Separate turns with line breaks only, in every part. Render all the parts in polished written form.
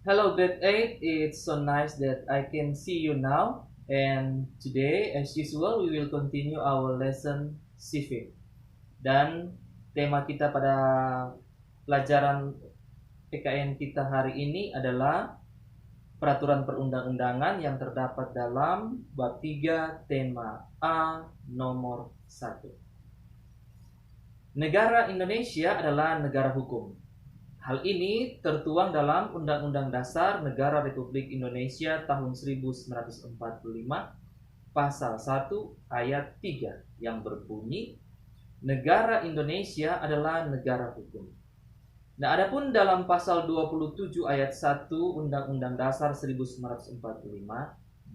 Hello, grade 8. It's so nice that I can see you now. And today, as usual, we will continue our lesson civic. Dan tema kita pada pelajaran PKN kita hari ini adalah peraturan perundang-undangan yang terdapat dalam bab 3 tema A nomor 1. Negara Indonesia adalah negara hukum. Hal ini tertuang dalam Undang-Undang Dasar Negara Republik Indonesia tahun 1945 pasal 1 ayat 3 yang berbunyi negara Indonesia adalah negara hukum. Nah, adapun dalam pasal 27 ayat 1 Undang-Undang Dasar 1945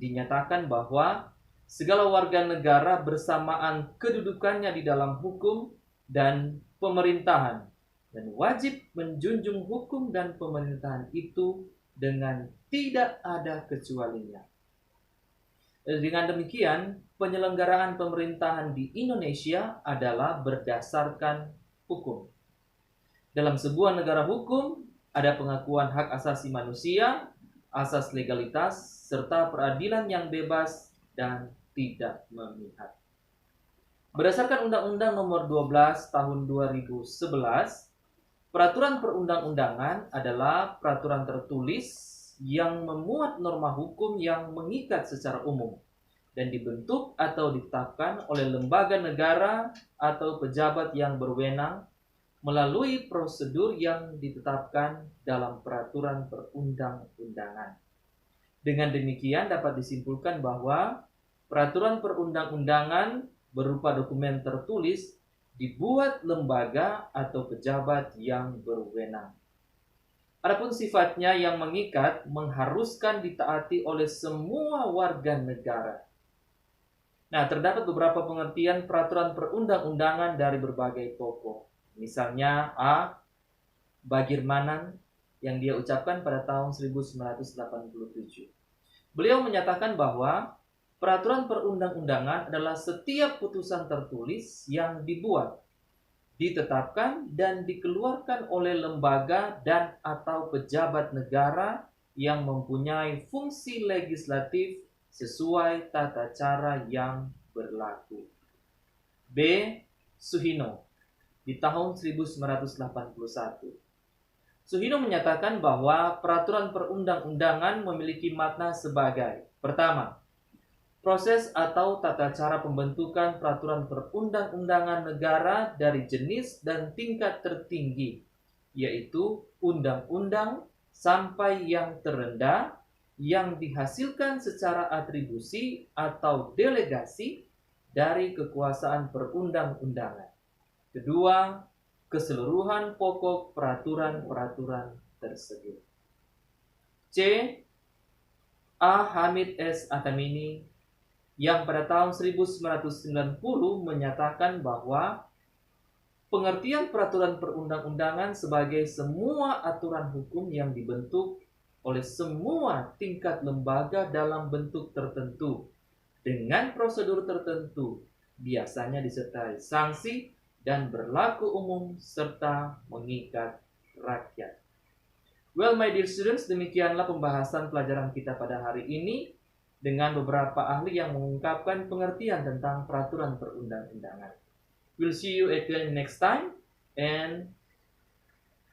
dinyatakan bahwa segala warga negara bersamaan kedudukannya di dalam hukum dan pemerintahan dan wajib menjunjung hukum dan pemerintahan itu dengan tidak ada kecualinya. Dengan demikian, penyelenggaraan pemerintahan di Indonesia adalah berdasarkan hukum. Dalam sebuah negara hukum, ada pengakuan hak asasi manusia, asas legalitas, serta peradilan yang bebas dan tidak memihak. Berdasarkan Undang-Undang Nomor 12 Tahun 2011, peraturan perundang-undangan adalah peraturan tertulis yang memuat norma hukum yang mengikat secara umum dan dibentuk atau ditetapkan oleh lembaga negara atau pejabat yang berwenang melalui prosedur yang ditetapkan dalam peraturan perundang-undangan. Dengan demikian dapat disimpulkan bahwa peraturan perundang-undangan berupa dokumen tertulis dibuat lembaga atau pejabat yang berwenang. Adapun sifatnya yang mengikat mengharuskan ditaati oleh semua warga negara. Nah, terdapat beberapa pengertian peraturan perundang-undangan dari berbagai tokoh. Misalnya A. Bagirmanan yang dia ucapkan pada tahun 1987. Beliau menyatakan bahwa peraturan perundang-undangan adalah setiap putusan tertulis yang dibuat, ditetapkan, dan dikeluarkan oleh lembaga dan atau pejabat negara yang mempunyai fungsi legislatif sesuai tata cara yang berlaku. B. Suhino di tahun 1981. Suhino menyatakan bahwa peraturan perundang-undangan memiliki makna sebagai: pertama, proses atau tata cara pembentukan peraturan perundang-undangan negara dari jenis dan tingkat tertinggi, yaitu undang-undang, sampai yang terendah, yang dihasilkan secara atribusi atau delegasi dari kekuasaan perundang-undangan. Kedua, keseluruhan pokok peraturan-peraturan tersebut. C. A. Hamid S. Atamini yang pada tahun 1990 menyatakan bahwa pengertian peraturan perundang-undangan sebagai semua aturan hukum yang dibentuk oleh semua tingkat lembaga dalam bentuk tertentu dengan prosedur tertentu, biasanya disertai sanksi dan berlaku umum serta mengikat rakyat. Well, my dear students, demikianlah pembahasan pelajaran kita pada hari ini dengan beberapa ahli yang mengungkapkan pengertian tentang peraturan perundang-undangan. We'll see you again next time and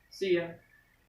see ya.